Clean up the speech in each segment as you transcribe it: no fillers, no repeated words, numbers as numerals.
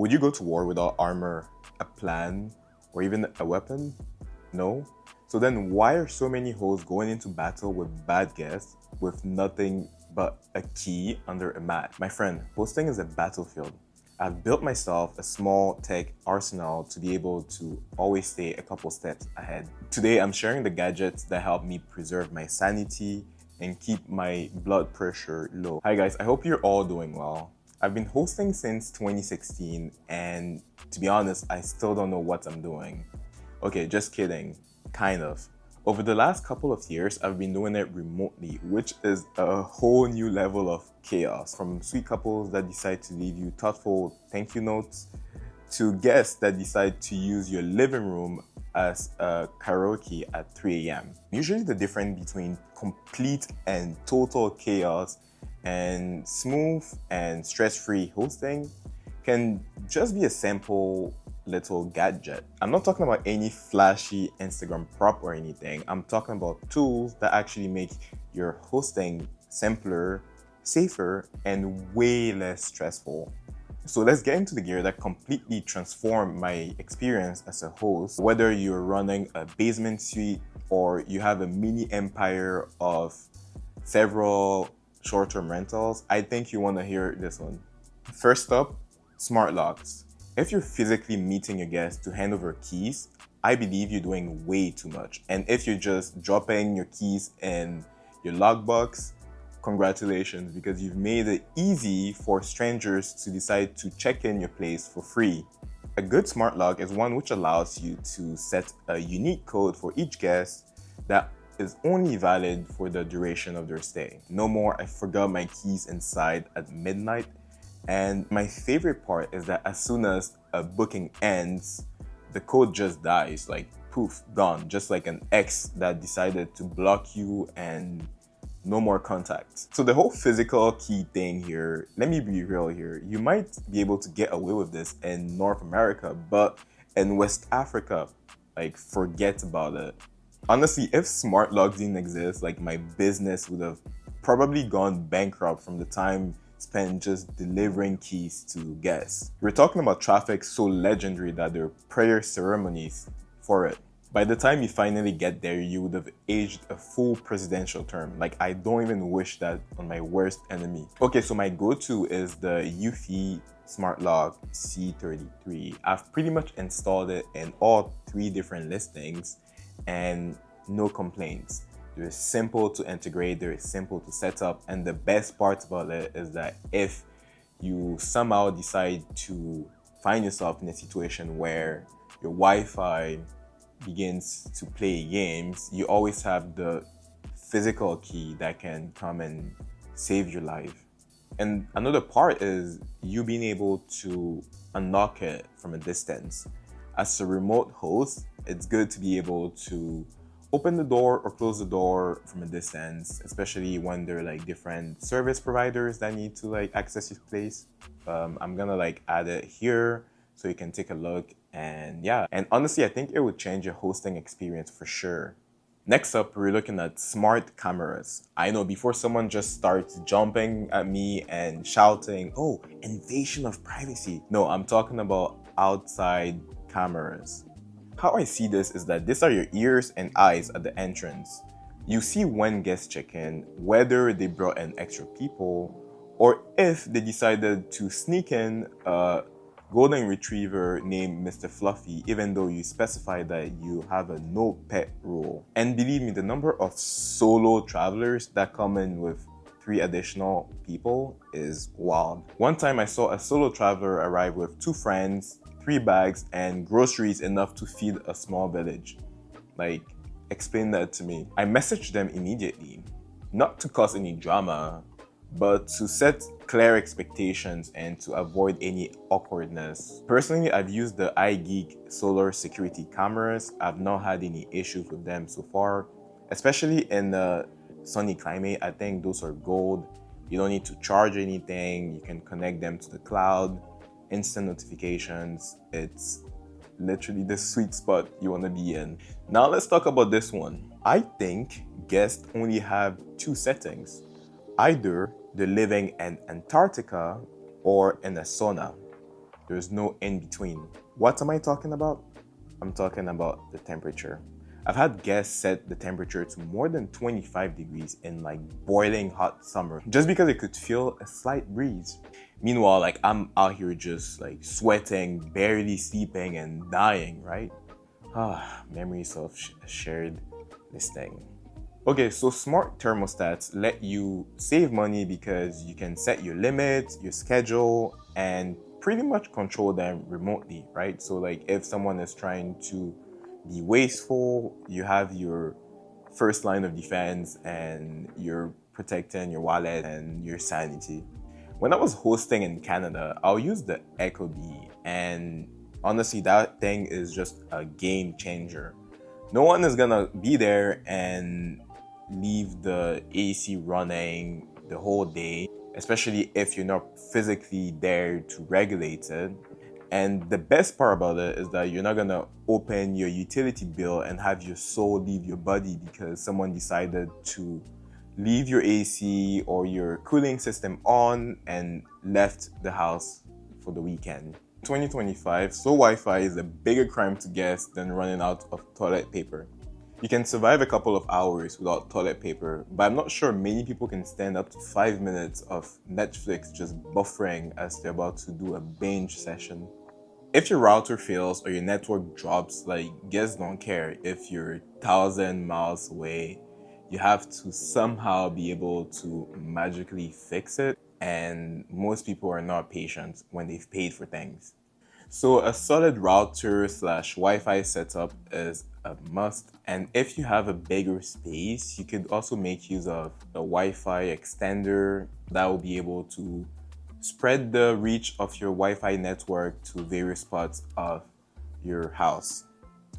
Would you go to war without armor, a plan, or even a weapon? No? So then why are so many hosts going into battle with bad guests with nothing but a key under a mat? My friend, hosting is a battlefield. I've built myself a small tech arsenal to be able to always stay a couple steps ahead. Today, I'm sharing the gadgets that help me preserve my sanity and keep my blood pressure low. Hi guys, I hope you're all doing well. I've been hosting since 2016 and to be honest, I still don't know what I'm doing. Okay, just kidding, kind of. Over the last couple of years, I've been doing it remotely, which is a whole new level of chaos. From sweet couples that decide to leave you thoughtful thank you notes, to guests that decide to use your living room as a karaoke at 3 a.m. Usually the difference between complete and total chaos and smooth and stress-free hosting can just be a simple little gadget. I'm not talking about any flashy Instagram prop or anything. I'm talking about tools that actually make your hosting simpler, safer, and way less stressful. So let's get into the gear that completely transformed my experience as a host. Whether you're running a basement suite or you have a mini empire of several short-term rentals, I think you want to hear this one. First up, smart locks. If you're physically meeting your guests to hand over keys, I believe you're doing way too much. And if you're just dropping your keys in your lockbox, congratulations, because you've made it easy for strangers to decide to check in your place for free. A good smart lock is one which allows you to set a unique code for each guest that is only valid for the duration of their stay. No more, I forgot my keys inside at midnight. And my favorite part is that as soon as a booking ends, the code just dies, like poof, gone, just like an ex that decided to block you and no more contact. So the whole physical key thing here, let me be real here, you might be able to get away with this in North America, but in West Africa, like forget about it. Honestly, if smart locks didn't exist, like my business would have probably gone bankrupt from the time spent just delivering keys to guests. We're talking about traffic so legendary that there are prayer ceremonies for it. By the time you finally get there, you would have aged a full presidential term. Like, I don't even wish that on my worst enemy. Okay, so my go-to is the Eufy Smart Lock C33. I've pretty much installed it in all 3 different listings and no complaints. They're simple to integrate, they're simple to set up, and the best part about it is that if you somehow decide to find yourself in a situation where your Wi-Fi begins to play games, you always have the physical key that can come and save your life. And another part is you being able to unlock it from a distance. As a remote host, it's good to be able to open the door or close the door from a distance, especially when there are like different service providers that need to like access your place. I'm gonna like add it here so you can take a look, and yeah. And honestly, I think it would change your hosting experience for sure. Next up, we're looking at smart cameras. I know, before someone just starts jumping at me and shouting, oh, invasion of privacy. No, I'm talking about outside cameras. How I see this is that these are your ears and eyes at the entrance. You see when guests check in, whether they brought in extra people, or if they decided to sneak in a golden retriever named Mr. Fluffy, even though you specify that you have a no pet rule. And believe me, the number of solo travelers that come in with 3 additional people is wild. One time I saw a solo traveler arrive with 2 friends, 3 bags, and groceries enough to feed a small village. Like, explain that to me. I messaged them immediately, not to cause any drama, but to set clear expectations and to avoid any awkwardness. Personally, I've used the iGeek solar security cameras. I've not had any issues with them so far, especially in the sunny climate. I think those are gold. You don't need to charge anything. You can connect them to the cloud, instant notifications. It's literally the sweet spot you want to be in. Now let's talk about this one. I think guests only have 2 settings. Either they're living in Antarctica or in a sauna. There's no in between. What am I talking about? I'm talking about the temperature. I've had guests set the temperature to more than 25 degrees in like boiling hot summer just because it could feel a slight breeze. Meanwhile, like I'm out here just like sweating, barely sleeping, and dying, right? Memories of shared listing. Okay, so smart thermostats let you save money because you can set your limits, your schedule, and pretty much control them remotely, right? So, like, if someone is trying to be wasteful, you have your first line of defense and you're protecting your wallet and your sanity. When I was hosting in Canada, I'll use the Echo Bee, and honestly, that thing is just a game changer. No one is gonna be there and leave the AC running the whole day, especially if you're not physically there to regulate it. And the best part about it is that you're not gonna open your utility bill and have your soul leave your body because someone decided to leave your AC or your cooling system on and left the house for the weekend. 2025, slow Wi-Fi is a bigger crime to guess than running out of toilet paper. You can survive a couple of hours without toilet paper, but I'm not sure many people can stand up to 5 minutes of Netflix just buffering as they're about to do a binge session. If your router fails or your network drops, like guests don't care if you're 1,000 miles away. You have to somehow be able to magically fix it, and most people are not patient when they've paid for things. So a solid router slash Wi-Fi setup is a must. And if you have a bigger space, you could also make use of a Wi-Fi extender that will be able to spread the reach of your Wi-Fi network to various parts of your house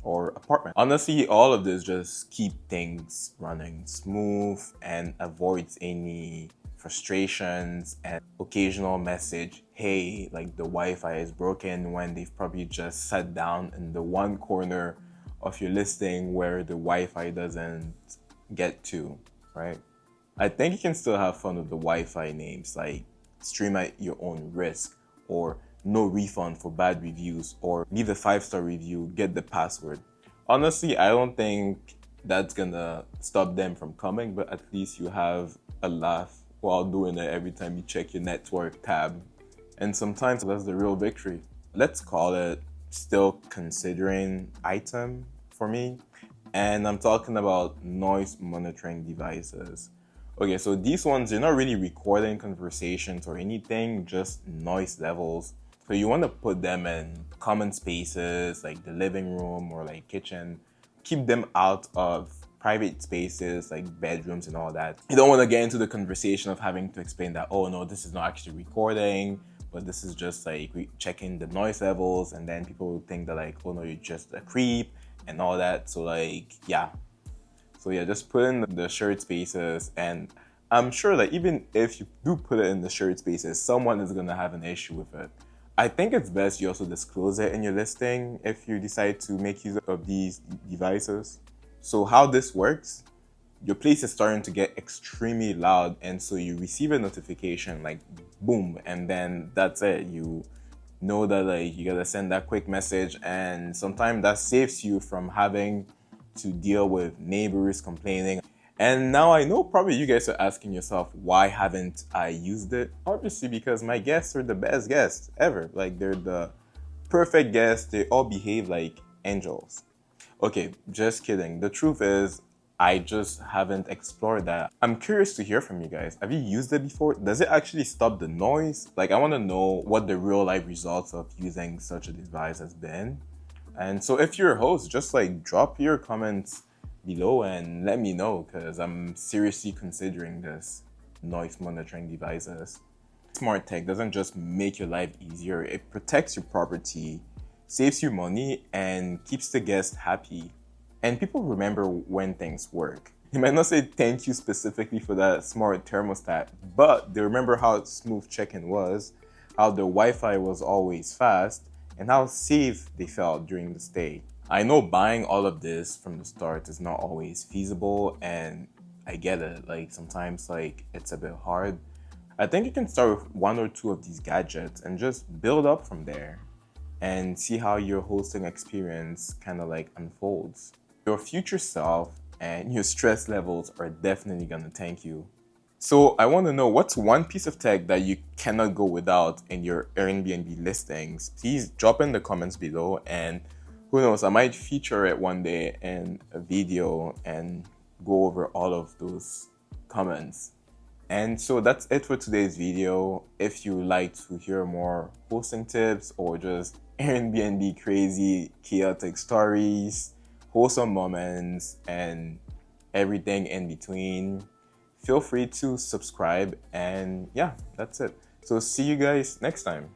or apartment. Honestly, all of this just keep things running smooth and avoids any frustrations and occasional message, hey, like the Wi-Fi is broken, when they've probably just sat down in the one corner of your listing where the Wi-Fi doesn't get to, right? I think you can still have fun with the Wi-Fi names like stream at your own risk, or no refund for bad reviews, or leave a 5-star review, get the password. Honestly, I don't think that's gonna stop them from coming, but at least you have a laugh while doing it every time you check your network tab. And sometimes that's the real victory. Let's call it still considering item for me. And I'm talking about noise monitoring devices. Okay, so these ones, they're not really recording conversations or anything, just noise levels. So you want to put them in common spaces like the living room or like kitchen. Keep them out of private spaces like bedrooms and all that. You don't want to get into the conversation of having to explain that, oh no, this is not actually recording, but this is just like checking the noise levels, and then people will think that like, oh no, you're just a creep and all that. So like, yeah. So yeah, just put in the shared spaces, and I'm sure that even if you do put it in the shared spaces, someone is gonna have an issue with it. I think it's best you also disclose it in your listing if you decide to make use of these devices. So how this works, your place is starting to get extremely loud, and so you receive a notification like boom, and then that's it. You know that like you gotta send that quick message, and sometimes that saves you from having to deal with neighbors complaining. And now I know probably you guys are asking yourself, why haven't I used it? Obviously because my guests are the best guests ever. Like they're the perfect guests. They all behave like angels. Okay, just kidding. The truth is, I just haven't explored that. I'm curious to hear from you guys. Have you used it before? Does it actually stop the noise? Like, I want to know what the real life results of using such a device has been. And so if you're a host, just like drop your comments below and let me know, because I'm seriously considering this noise monitoring devices. Smart tech doesn't just make your life easier, it protects your property, saves you money, and keeps the guest happy. And people remember when things work. They might not say thank you specifically for that smart thermostat, but they remember how smooth check-in was, how the Wi-Fi was always fast, and how safe they felt during the stay. I know buying all of this from the start is not always feasible, and I get it. Like sometimes like it's a bit hard. I think you can start with one or two of these gadgets and just build up from there and see how your hosting experience kind of like unfolds. Your future self and your stress levels are definitely gonna thank you. So I want to know, what's one piece of tech that you cannot go without in your Airbnb listings? Please drop in the comments below, and who knows, I might feature it one day in a video and go over all of those comments. And so that's it for today's video. If you like to hear more hosting tips or just Airbnb crazy, chaotic stories, wholesome moments, and everything in between, feel free to subscribe. And yeah, that's it. So see you guys next time.